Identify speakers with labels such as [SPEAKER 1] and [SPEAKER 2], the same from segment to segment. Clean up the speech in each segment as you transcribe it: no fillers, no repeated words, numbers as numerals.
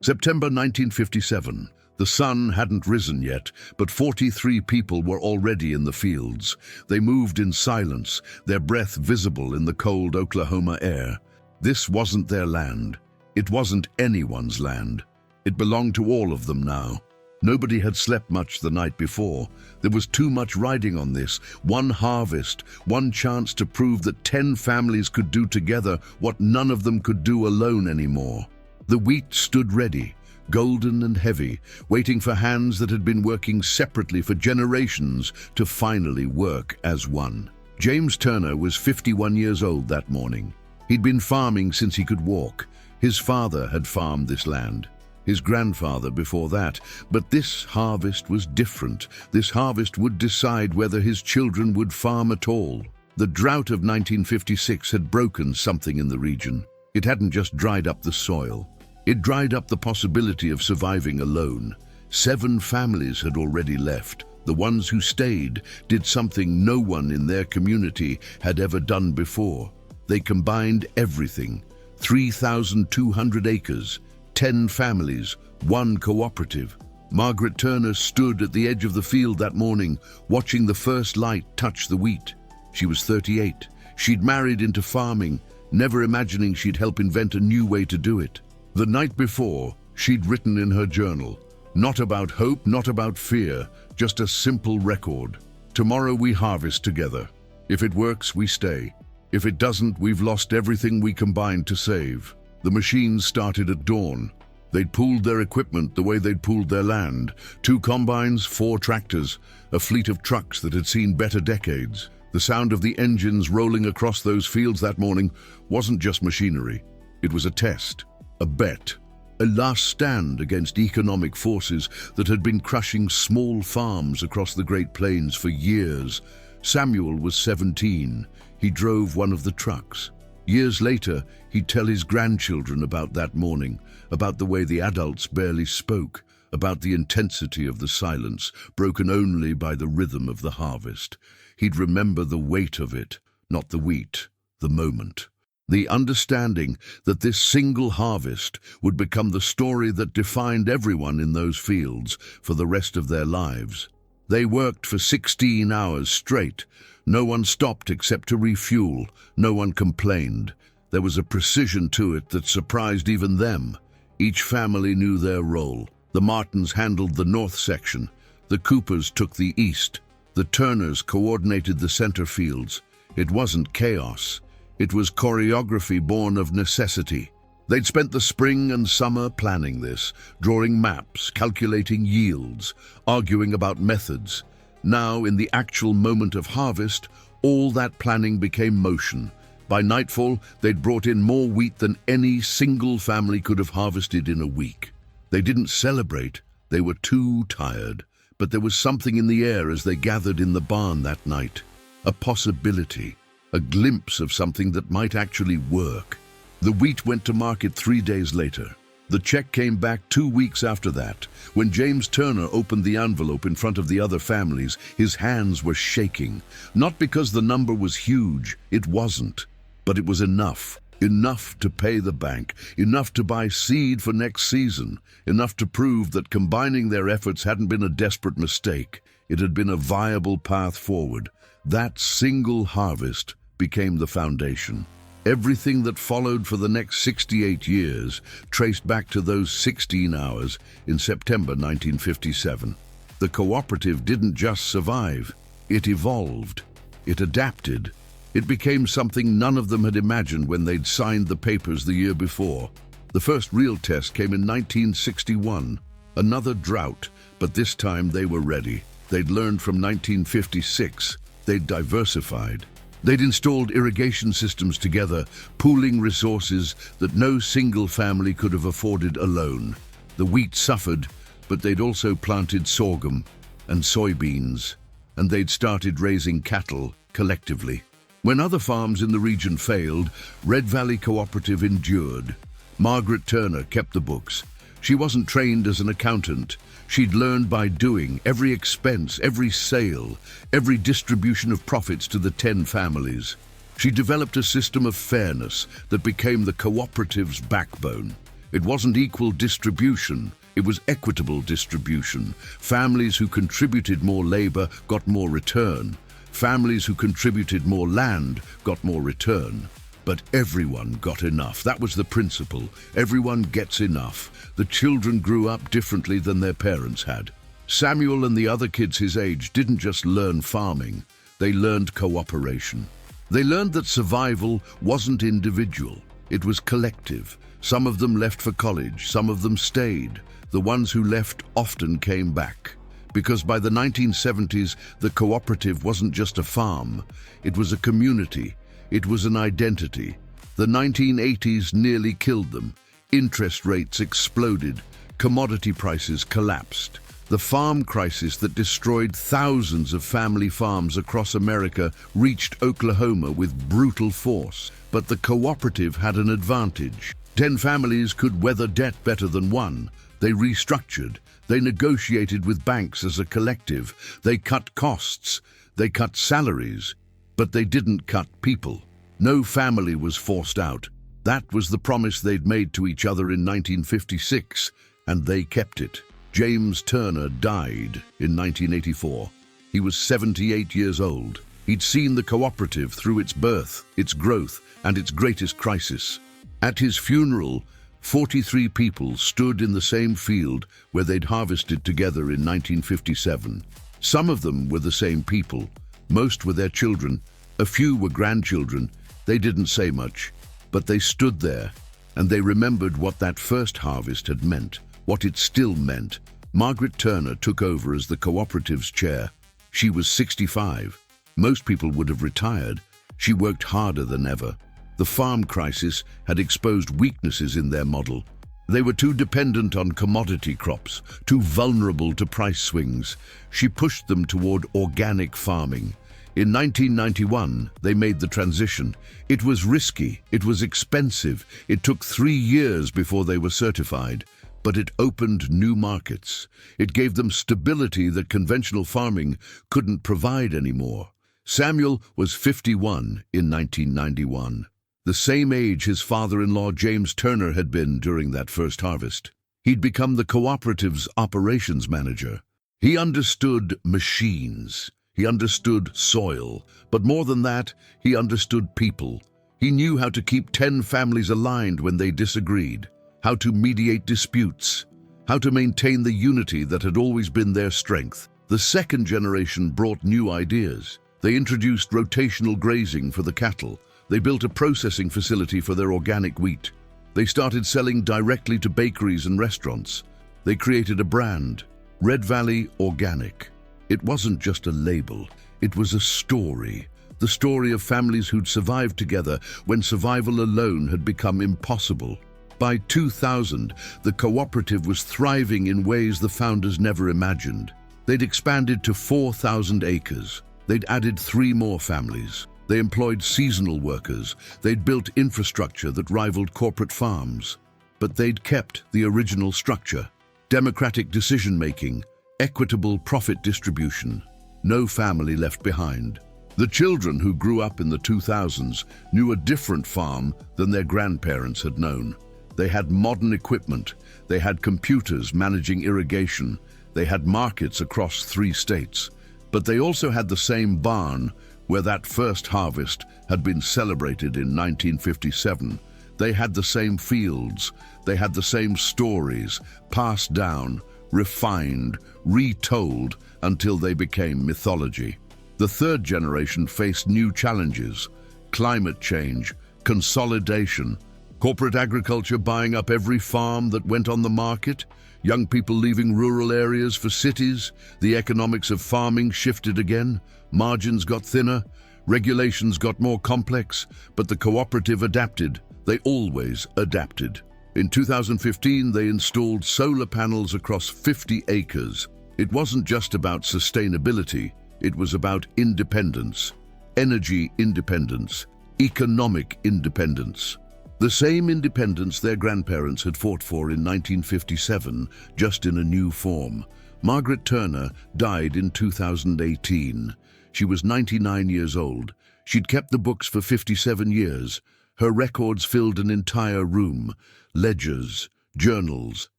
[SPEAKER 1] September 1957. The sun hadn't risen yet, but 43 people were already in the fields. They moved in silence, their breath visible in the cold Oklahoma air. This wasn't their land. It wasn't anyone's land. It belonged to all of them now. Nobody had slept much the night before. There was too much riding on this. One harvest, one chance to prove that 10 families could do together what none of them could do alone anymore. The wheat stood ready, golden and heavy, waiting for hands that had been working separately for generations to finally work as one. James Turner was 51 years old that morning. He'd been farming since he could walk. His father had farmed this land, his grandfather before that, but this harvest was different. This harvest would decide whether his children would farm at all. The drought of 1956 had broken something in the region. It hadn't just dried up the soil. It dried up the possibility of surviving alone. 7 families had already left. The ones who stayed did something no one in their community had ever done before. They combined everything. 3,200 acres, 10 families, 1 cooperative. Margaret Turner stood at the edge of the field that morning, watching the first light touch the wheat. She was 38. She'd married into farming, never imagining she'd help invent a new way to do it. The night before, she'd written in her journal, not about hope, not about fear, just a simple record. Tomorrow we harvest together. If it works, we stay. If it doesn't, we've lost everything we combined to save. The machines started at dawn. They'd pooled their equipment the way they'd pooled their land. 2 combines, 4 tractors, a fleet of trucks that had seen better decades. The sound of the engines rolling across those fields that morning wasn't just machinery. It was a test, a bet, a last stand against economic forces that had been crushing small farms across the Great Plains for years. Samuel was 17. He drove one of the trucks. Years later, he'd tell his grandchildren about that morning, about the way the adults barely spoke, about the intensity of the silence, broken only by the rhythm of the harvest. He'd remember the weight of it, not the wheat, the moment. The understanding that this single harvest would become the story that defined everyone in those fields for the rest of their lives. They worked for 16 hours straight. No one stopped except to refuel. No one complained. There was a precision to it that surprised even them. Each family knew their role. The Martins handled the north section. The Coopers took the east. The Turners coordinated the center fields. It wasn't chaos. It was choreography born of necessity. They'd spent the spring and summer planning this, drawing maps, calculating yields, arguing about methods. Now, in the actual moment of harvest, all that planning became motion. By nightfall, they'd brought in more wheat than any single family could have harvested in a week. They didn't celebrate. They were too tired. But there was something in the air as they gathered in the barn that night. A possibility, a glimpse of something that might actually work. The wheat went to market 3 days later. The check came back 2 weeks after that. When James Turner opened the envelope in front of the other families, his hands were shaking. Not because the number was huge, it wasn't. But it was enough. Enough to pay the bank, enough to buy seed for next season, enough to prove that combining their efforts hadn't been a desperate mistake. It had been a viable path forward. That single harvest became the foundation. Everything that followed for the next 68 years traced back to those 16 hours in September 1957. The cooperative didn't just survive, it evolved, it adapted. It became something none of them had imagined when they'd signed the papers the year before. The first real test came in 1961. Another drought, but this time they were ready. They'd learned from 1956. They'd diversified. They'd installed irrigation systems together, pooling resources that no single family could have afforded alone. The wheat suffered, but they'd also planted sorghum and soybeans, and they'd started raising cattle collectively. When other farms in the region failed, Red Valley Cooperative endured. Margaret Turner kept the books. She wasn't trained as an accountant. She'd learned by doing. Every expense, every sale, every distribution of profits to the 10 families. She developed a system of fairness that became the cooperative's backbone. It wasn't equal distribution, it was equitable distribution. Families who contributed more labor got more return. Families who contributed more land got more return. But everyone got enough. That was the principle. Everyone gets enough. The children grew up differently than their parents had. Samuel and the other kids his age didn't just learn farming, they learned cooperation. They learned that survival wasn't individual, it was collective. Some of them left for college, some of them stayed. The ones who left often came back. Because by the 1970s, the cooperative wasn't just a farm, it was a community, it was an identity. The 1980s nearly killed them. Interest rates exploded, commodity prices collapsed. The farm crisis that destroyed thousands of family farms across America reached Oklahoma with brutal force. But the cooperative had an advantage. 10 families could weather debt better than one. They restructured. They negotiated with banks as a collective. They cut costs. They cut salaries. But they didn't cut people. No family was forced out. That was the promise they'd made to each other in 1956, and they kept it. James Turner died in 1984. He was 78 years old. He'd seen the cooperative through its birth, its growth, and its greatest crisis. At his funeral, 43 people stood in the same field where they'd harvested together in 1957. Some of them were the same people. Most were their children. A few were grandchildren. They didn't say much, but they stood there, and they remembered what that first harvest had meant, what it still meant. Margaret Turner took over as the cooperative's chair. She was 65. Most people would have retired. She worked harder than ever. The farm crisis had exposed weaknesses in their model. They were too dependent on commodity crops, too vulnerable to price swings. She pushed them toward organic farming. In 1991, they made the transition. It was risky, it was expensive, it took 3 years before they were certified, but it opened new markets. It gave them stability that conventional farming couldn't provide anymore. Samuel was 51 in 1991, the same age his father-in-law James Turner had been during that first harvest. He'd become the cooperative's operations manager. He understood machines. He understood soil, but more than that, he understood people. He knew how to keep 10 families aligned when they disagreed, how to mediate disputes, how to maintain the unity that had always been their strength. The second generation brought new ideas. They introduced rotational grazing for the cattle. They built a processing facility for their organic wheat. They started selling directly to bakeries and restaurants. They created a brand, Red Valley Organic. It wasn't just a label, it was a story. The story of families who'd survived together when survival alone had become impossible. By 2000, the cooperative was thriving in ways the founders never imagined. They'd expanded to 4,000 acres. They'd added 3 more families. They employed seasonal workers. They'd built infrastructure that rivaled corporate farms. But they'd kept the original structure: democratic decision-making, equitable profit distribution, no family left behind. The children who grew up in the 2000s knew a different farm than their grandparents had known. They had modern equipment, they had computers managing irrigation, they had markets across 3 states. But they also had the same barn where that first harvest had been celebrated in 1957. They had the same fields, they had the same stories, passed down, refined, retold until they became mythology. The third generation faced new challenges: climate change, consolidation, corporate agriculture buying up every farm that went on the market, young people leaving rural areas for cities. The economics of farming shifted again, margins got thinner, regulations got more complex, but the cooperative adapted. They always adapted. In 2015, they installed solar panels across 50 acres. It wasn't just about sustainability, it was about independence, energy independence, economic independence. The same independence their grandparents had fought for in 1957, just in a new form. Margaret Turner died in 2018. She was 99 years old. She'd kept the books for 57 years. Her records filled an entire room: ledgers, journals,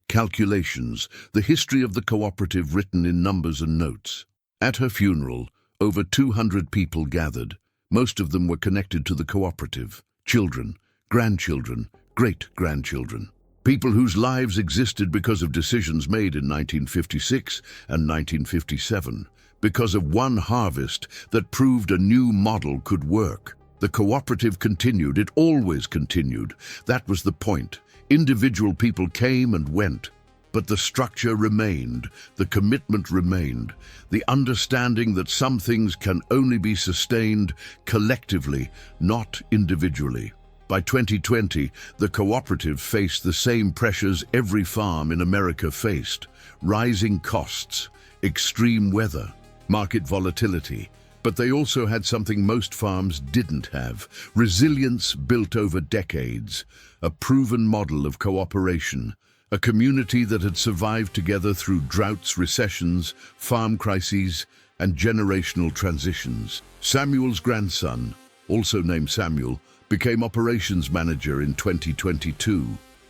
[SPEAKER 1] calculations, the history of the cooperative written in numbers and notes. At her funeral, over 200 people gathered. Most of them were connected to the cooperative. Children, grandchildren, great-grandchildren. People whose lives existed because of decisions made in 1956 and 1957, because of one harvest that proved a new model could work. The cooperative continued, it always continued. That was the point. Individual people came and went, but the structure remained, the commitment remained, the understanding that some things can only be sustained collectively, not individually. By 2020, the cooperative faced the same pressures every farm in America faced: rising costs, extreme weather, market volatility. But they also had something most farms didn't have: resilience built over decades, a proven model of cooperation, a community that had survived together through droughts, recessions, farm crises, and generational transitions. Samuel's grandson, also named Samuel, became operations manager in 2022.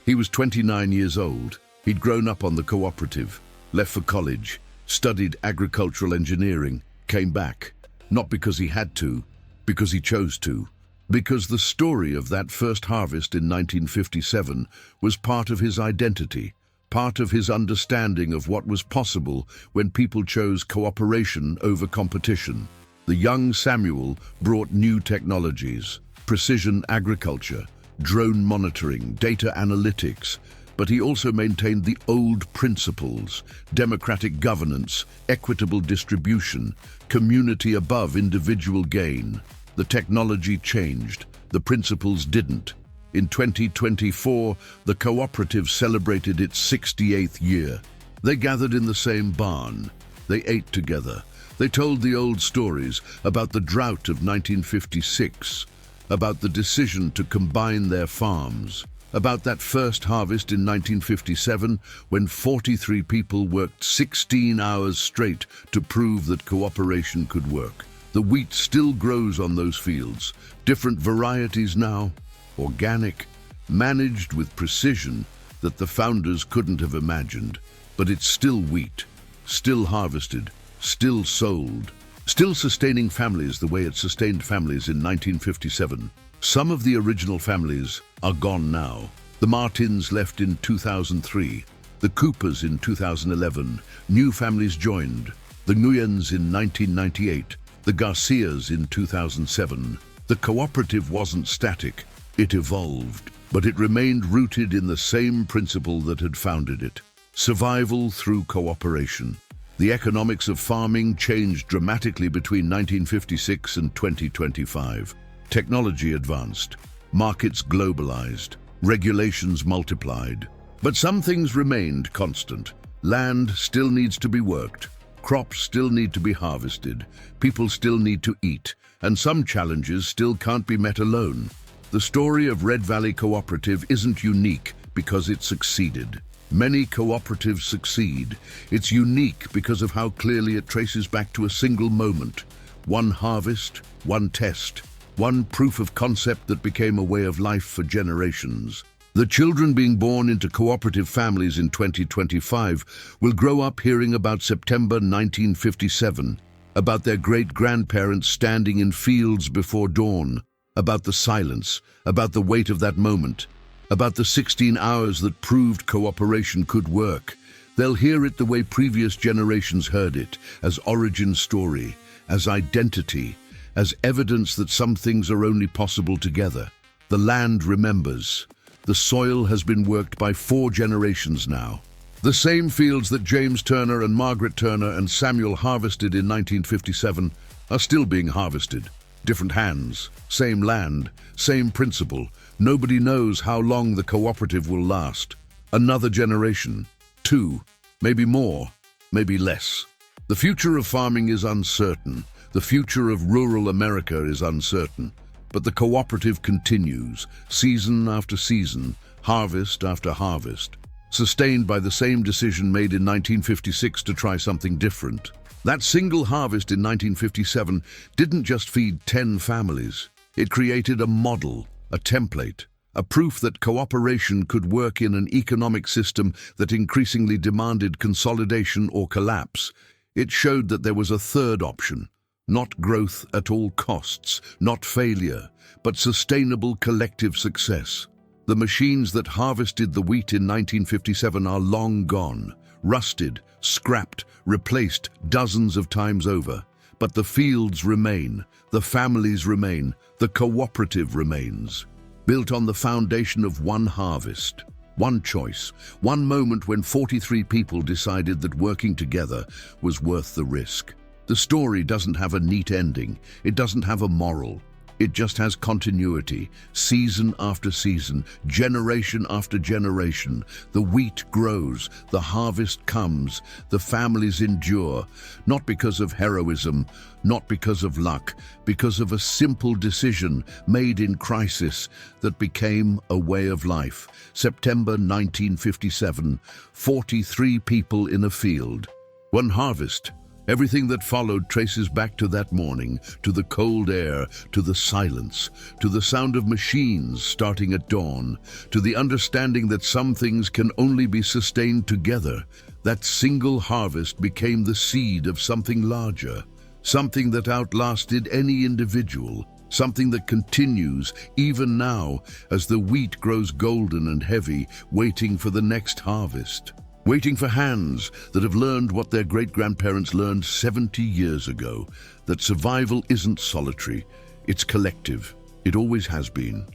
[SPEAKER 1] He was 29 years old. He'd grown up on the cooperative, left for college, studied agricultural engineering, came back, not because he had to, because he chose to. Because the story of that first harvest in 1957 was part of his identity, part of his understanding of what was possible when people chose cooperation over competition. The young Samuel brought new technologies: precision agriculture, drone monitoring, data analytics, but he also maintained the old principles: democratic governance, equitable distribution, community above individual gain. The technology changed, the principles didn't. In 2024, the cooperative celebrated its 68th year. They gathered in the same barn. They ate together. They told the old stories about the drought of 1956, about the decision to combine their farms, about that first harvest in 1957 when 43 people worked 16 hours straight to prove that cooperation could work. The wheat still grows on those fields, different varieties now, organic, managed with precision that the founders couldn't have imagined. But it's still wheat, still harvested, still sold, still sustaining families the way it sustained families in 1957. Some of the original families are gone now. The Martins left in 2003, the Coopers in 2011, new families joined, the Nguyens in 1998, the Garcias in 2007. The cooperative wasn't static, it evolved, but it remained rooted in the same principle that had founded it: survival through cooperation. The economics of farming changed dramatically between 1956 and 2025. Technology advanced, markets globalized, regulations multiplied. But some things remained constant. Land still needs to be worked, crops still need to be harvested, people still need to eat, and some challenges still can't be met alone. The story of Red Valley Cooperative isn't unique because it succeeded. Many cooperatives succeed. It's unique because of how clearly it traces back to a single moment: one harvest, one test, one proof of concept that became a way of life for generations. The children being born into cooperative families in 2025 will grow up hearing about September 1957, about their great-grandparents standing in fields before dawn, about the silence, about the weight of that moment, about the 16 hours that proved cooperation could work. They'll hear it the way previous generations heard it, as origin story, as identity, as evidence that some things are only possible together. The land remembers. The soil has been worked by 4 generations now. The same fields that James Turner and Margaret Turner and Samuel harvested in 1957 are still being harvested. Different hands, same land, same principle. Nobody knows how long the cooperative will last. Another generation, 2, maybe more, maybe less. The future of farming is uncertain. The future of rural America is uncertain. But the cooperative continues, season after season, harvest after harvest, sustained by the same decision made in 1956 to try something different. That single harvest in 1957 didn't just feed 10 families. It created a model, a template, a proof that cooperation could work in an economic system that increasingly demanded consolidation or collapse. It showed that there was a third option, not growth at all costs, not failure, but sustainable collective success. The machines that harvested the wheat in 1957 are long gone, rusted, scrapped, replaced dozens of times over. But the fields remain, the families remain, the cooperative remains. Built on the foundation of one harvest, one choice, one moment when 43 people decided that working together was worth the risk. The story doesn't have a neat ending. It doesn't have a moral. It just has continuity, season after season, generation after generation. The wheat grows, the harvest comes, the families endure, not because of heroism, not because of luck, because of a simple decision made in crisis that became a way of life. September 1957, 43 people in a field. One harvest. Everything that followed traces back to that morning, to the cold air, to the silence, to the sound of machines starting at dawn, to the understanding that some things can only be sustained together. That single harvest became the seed of something larger, something that outlasted any individual, something that continues even now as the wheat grows golden and heavy, waiting for the next harvest. Waiting for hands that have learned what their great-grandparents learned 70 years ago, that survival isn't solitary, it's collective. It always has been.